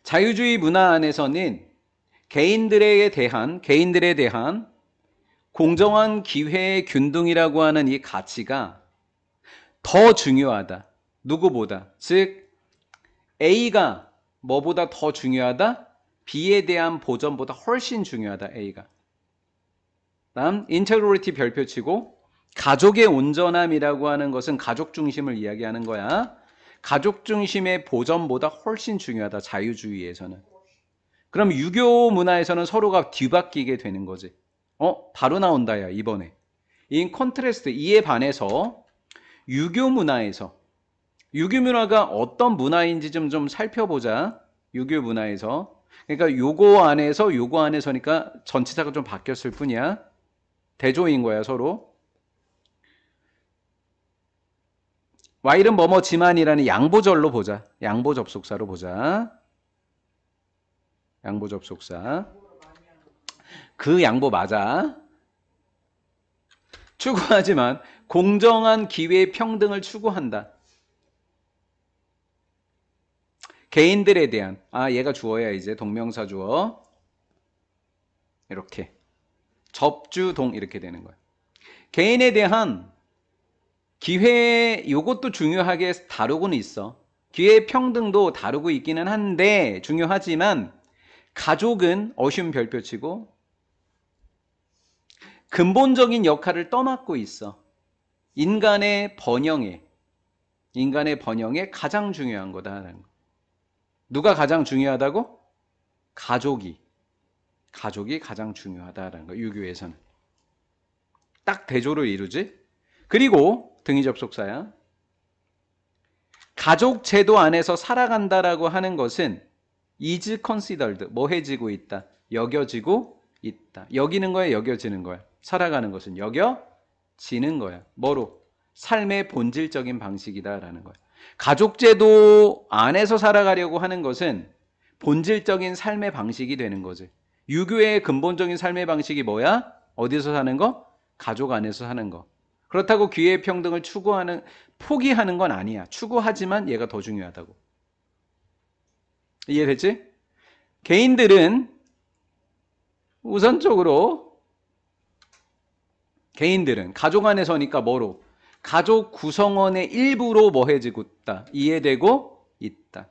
자유주의 문화 안에서는 개인들에 대한 공정한 기회의 균등이라고 하는 이 가치가 더 중요하다. 누구보다. 즉 A가 뭐보다 더 중요하다? B에 대한 보전보다 훨씬 중요하다. A가. 다음 인테그리티 별표치고 가족의 온전함이라고 하는 것은 가족 중심을 이야기하는 거야. 가족 중심의 보전보다 훨씬 중요하다. 자유주의에서는. 그럼 유교 문화에서는 서로가 뒤바뀌게 되는 거지. 바로 나온다 야 이번에. 인 컨트레스트 이에 반해서 유교 문화가 어떤 문화인지 좀 살펴보자. 유교 문화에서. 그러니까 요거 안에서니까 전치사가 좀 바뀌었을 뿐이야. 대조인 거야 서로. Y는 뭐뭐지만이라는 양보절로 보자. 양보 접속사로 보자. 양보 접속사. 그 양보 맞아. 추구하지만 공정한 기회 평등을 추구한다. 개인들에 대한 얘가 주어야 이제 동명사 주어. 이렇게 접주동 이렇게 되는 거야. 개인에 대한 기회 요것도 중요하게 다루고는 있어. 기회 평등도 다루고 있기는 한데 중요하지만 가족은 어쉬운 별표치고 근본적인 역할을 떠맡고 있어. 인간의 번영에 가장 중요한 거다라는 거. 누가 가장 중요하다고? 가족이 가장 중요하다라는 거. 유교에서는 딱 대조를 이루지. 그리고 등위 접속사야. 가족 제도 안에서 살아간다라고 하는 것은 is considered 뭐해지고 있다. 여겨지고 있다. 여기는 거야, 여겨지는 거야. 살아가는 것은 여겨지는 거야. 뭐로? 삶의 본질적인 방식이다라는 거야. 가족 제도 안에서 살아가려고 하는 것은 본질적인 삶의 방식이 되는 거지. 유교의 근본적인 삶의 방식이 뭐야? 어디서 사는 거? 가족 안에서 사는 거. 그렇다고 기회 평등을 포기하는 건 아니야. 추구하지만 얘가 더 중요하다고. 이해됐지? 개인들은 우선적으로 가족 안에서니까 뭐로? 가족 구성원의 일부로 뭐해지고 있다. 이해되고 있다.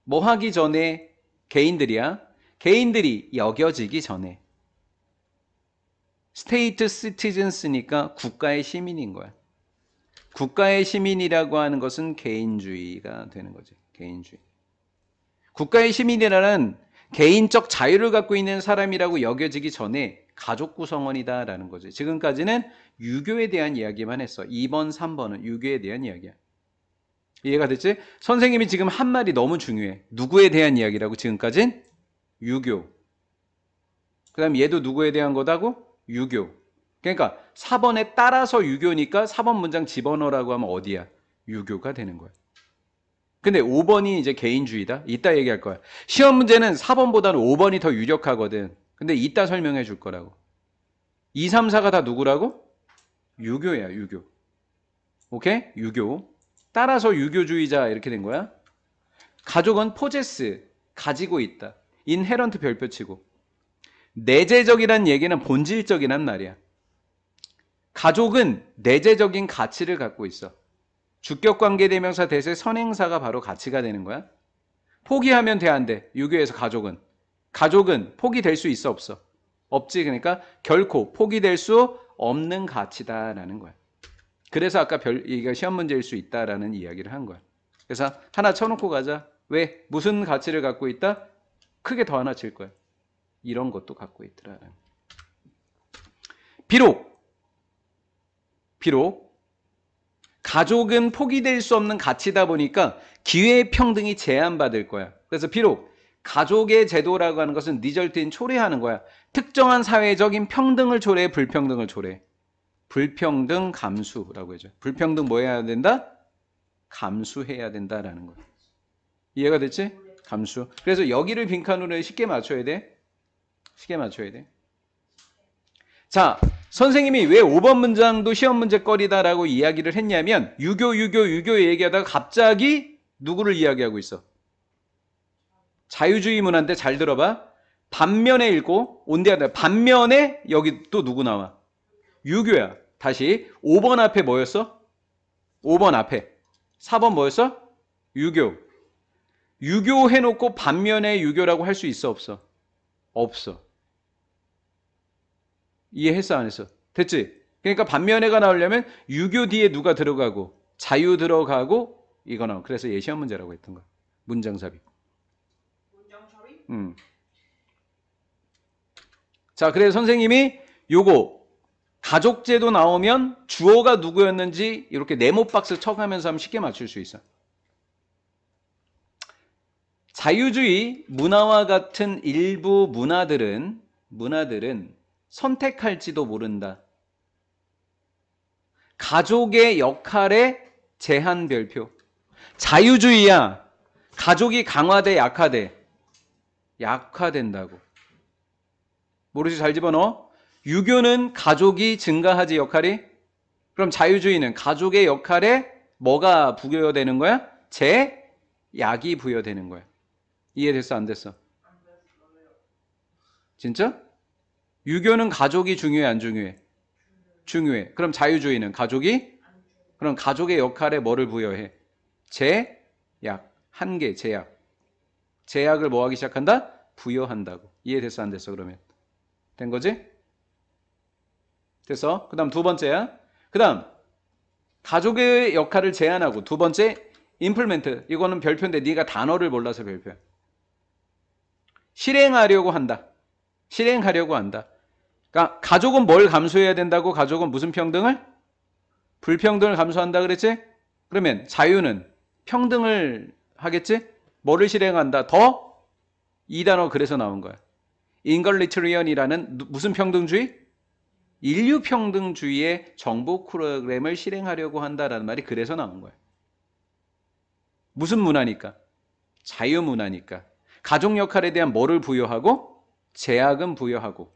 뭐 하기 전에 개인들이야. 개인들이 여겨지기 전에. 스테이트 시티즌스니까 국가의 시민인 거야. 국가의 시민이라고 하는 것은 개인주의가 되는 거지. 개인주의. 국가의 시민이라는 개인적 자유를 갖고 있는 사람이라고 여겨지기 전에 가족 구성원이다라는 거지. 지금까지는 유교에 대한 이야기만 했어. 2번, 3번은 유교에 대한 이야기야. 이해가 됐지? 선생님이 지금 한 말이 너무 중요해. 누구에 대한 이야기라고 지금까진? 유교. 그 다음 얘도 누구에 대한 거다고? 유교. 그러니까 4번에 따라서 유교니까 4번 문장 집어넣으라고 하면 어디야? 유교가 되는 거야. 근데 5번이 이제 개인주의다? 이따 얘기할 거야. 시험 문제는 4번보다는 5번이 더 유력하거든. 근데 이따 설명해 줄 거라고. 2, 3, 4가 다 누구라고? 유교야, 유교. 오케이? 유교. 따라서 유교주의자 이렇게 된 거야. 가족은 포제스, 가지고 있다. 인헤런트 별표치고. 내재적이란 얘기는 본질적이란 말이야. 가족은 내재적인 가치를 갖고 있어. 주격관계대명사 대세 선행사가 바로 가치가 되는 거야. 포기하면 돼, 안 돼? 유교에서 가족은 포기될 수 있어, 없어? 없지. 그러니까 결코 포기될 수 없는 가치다라는 거야. 그래서 아까 이게 시험 문제일 수 있다라는 이야기를 한 거야. 그래서 하나 쳐놓고 가자. 왜? 무슨 가치를 갖고 있다? 크게 더 하나 칠 거야. 이런 것도 갖고 있더라. 비록 가족은 포기될 수 없는 가치다 보니까 기회 평등이 제한받을 거야. 그래서 비록 가족의 제도라고 하는 것은 리절트인 초래하는 거야. 특정한 사회적인 평등을 초래해, 불평등을 초래해. 불평등 감수라고 해줘. 불평등 뭐 해야 된다? 감수해야 된다라는 거야. 이해가 됐지? 감수. 그래서 여기를 빈칸으로 쉽게 맞춰야 돼. 자, 선생님이 왜 5번 문장도 시험 문제거리다라고 이야기를 했냐면 유교 얘기하다가 갑자기 누구를 이야기하고 있어? 자유주의 문화인데 잘 들어봐. 반면에 읽고 온대한다. 반면에 여기 또 누구 나와? 유교야. 다시 5번 앞에 뭐였어? 5번 앞에 4번 뭐였어? 유교. 유교 해놓고 반면에 유교라고 할 수 있어 없어? 없어. 이해했어 안 했어? 됐지? 그러니까 반면에가 나오려면 유교 뒤에 누가 들어가고 자유 들어가고 이거 나와. 그래서 예시한 문제라고 했던 거야. 문장삽입. 자, 그래서 선생님이 요거 가족제도 나오면 주어가 누구였는지 이렇게 네모 박스 쳐가면서 하면 쉽게 맞출 수 있어. 자유주의 문화와 같은 일부 문화들은 선택할지도 모른다. 가족의 역할에 제한 별표. 자유주의야. 가족이 강화돼 약화돼? 약화된다고. 모르지 잘 집어넣어. 유교는 가족이 증가하지 역할이. 그럼 자유주의는 가족의 역할에 뭐가 부여되는 거야? 제약이 부여되는 거야. 이해됐어 안 됐어? 진짜? 유교는 가족이 중요해 안 중요해? 중요해. 그럼 자유주의는 가족이? 그럼 가족의 역할에 뭐를 부여해? 제약. 한계 제약. 제약을 뭐 하기 시작한다? 부여한다고. 이해됐어 안 됐어 그러면? 된 거지? 됐어? 그 다음 두 번째야. 그 다음 가족의 역할을 제한하고 두 번째 implement. 이거는 별표인데 네가 단어를 몰라서 별표야. 실행하려고 한다. 실행하려고 한다. 그러니까 가족은 뭘 감수해야 된다고? 가족은 무슨 평등을? 불평등을 감수한다 그랬지? 그러면 자유는 평등을 하겠지? 뭐를 실행한다? 더? 이 단어 그래서 나온 거야. 인걸리트리언이라는 무슨 평등주의? 인류평등주의의 정보 프로그램을 실행하려고 한다라는 말이 그래서 나온 거야. 무슨 문화니까? 자유문화니까. 가족 역할에 대한 뭐를 부여하고? 제약은 부여하고.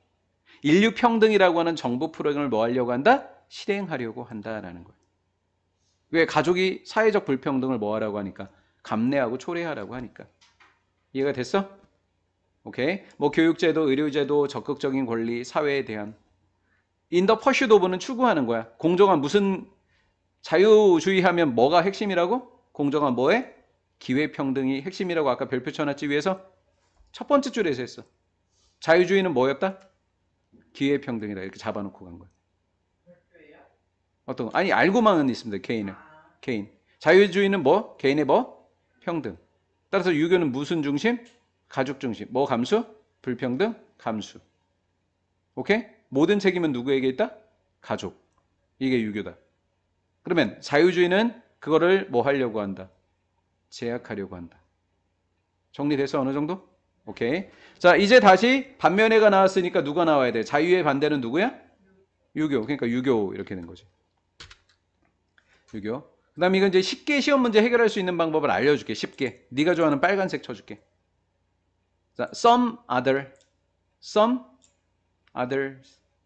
인류평등이라고 하는 정보 프로그램을 뭐 하려고 한다? 실행하려고 한다라는 거야. 왜? 가족이 사회적 불평등을 뭐 하라고 하니까? 감내하고 초래하라고 하니까. 이해가 됐어? 오케이. 뭐 교육제도, 의료제도, 적극적인 권리, 사회에 대한. In the pursuit of는 추구하는 거야. 공정한 무슨 자유주의 하면 뭐가 핵심이라고? 공정한 뭐에? 기회평등이 핵심이라고 아까 별표 쳐놨지 위에서? 첫 번째 줄에서 했어. 자유주의는 뭐였다? 기회평등이다. 이렇게 잡아놓고 간 거야. 어떤 거? 아니 알고만은 있습니다. 개인은. 개인. 자유주의는 뭐? 개인의 뭐? 평등. 따라서 유교는 무슨 중심? 가족 중심. 뭐 감수? 불평등? 감수. 오케이? 모든 책임은 누구에게 있다? 가족. 이게 유교다. 그러면 자유주의는 그거를 뭐 하려고 한다? 제약하려고 한다. 정리됐어? 어느 정도? 오케이. 자, 이제 다시 반면에가 나왔으니까 누가 나와야 돼? 자유의 반대는 누구야? 유교. 그러니까 유교 이렇게 된 거지. 유교. 그 다음에 이건 이제 쉽게 시험 문제 해결할 수 있는 방법을 알려줄게. 쉽게. 네가 좋아하는 빨간색 쳐줄게. 자, some other, some other,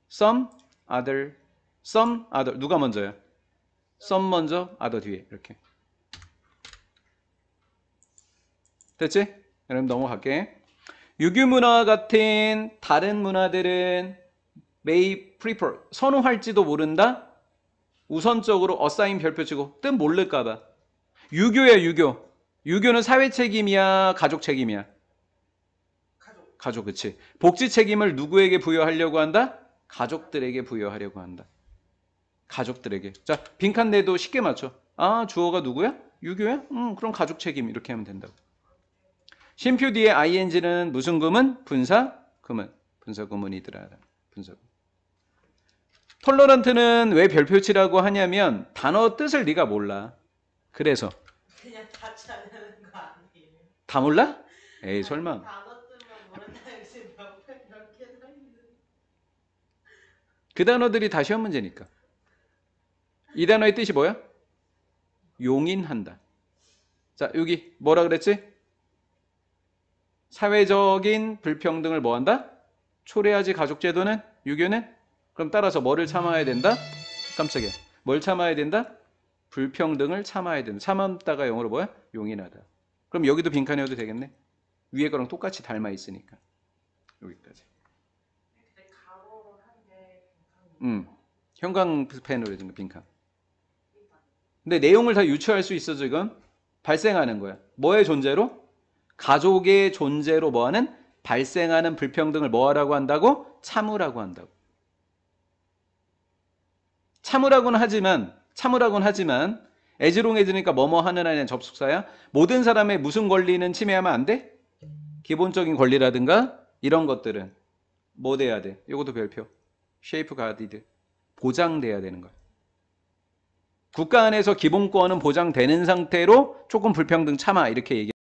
some other, some other. 누가 먼저야? some 먼저, other 뒤에. 이렇게. 됐지? 그럼 넘어갈게. 유교 문화 같은 다른 문화들은 may prefer, 선호할지도 모른다? 우선적으로 assign 별표 치고 뜻 모를까봐. 유교야 유교. 유교는 사회 책임이야 가족 책임이야? 가족. 그치. 복지 책임을 누구에게 부여하려고 한다? 가족들에게 부여하려고 한다. 가족들에게. 자, 빈칸 내도 쉽게 맞춰. 아, 주어가 누구야? 유교야? 그럼 가족 책임 이렇게 하면 된다고. 쉼표 뒤에 ing는 무슨 구문? 분사 구문. 분사 구문이더라. 분사 구문. 톨러런트는 왜 별표치라고 하냐면 단어 뜻을 네가 몰라. 그래서 그냥 다 찾는 거 아니에요? 다 몰라? 에이 설마. 단어 뜨면 모른다 역시 몇 개나 있는. 그 단어들이 다 시험 문제니까. 이 단어의 뜻이 뭐야? 용인한다. 자, 여기 뭐라 그랬지? 사회적인 불평등을 뭐한다? 초래하지 가족제도는? 유교는? 그럼 따라서 뭐를 참아야 된다? 깜짝이야. 뭘 참아야 된다? 불평등을 참아야 된다. 참았다가 영어로 뭐야? 용인하다. 그럼 여기도 빈칸이어도 되겠네. 위에 거랑 똑같이 닮아 있으니까. 여기까지. 근데 가로로 한게 형광펜으로 해준 거 빈칸. 근데 내용을 다 유추할 수 있어 지금. 발생하는 거야. 뭐의 존재로? 가족의 존재로 뭐하는? 발생하는 불평등을 뭐하라고 한다고? 참으라고 한다고. 참으라고는 하지만 애지롱해지니까 뭐뭐 하는 안에 접속사야. 모든 사람의 무슨 권리는 침해하면 안 돼? 기본적인 권리라든가 이런 것들은 뭐 돼야 돼? 이것도 별표. 쉐이프 가디드. 보장돼야 되는 거야. 국가 안에서 기본권은 보장되는 상태로 조금 불평등 참아 이렇게 얘기.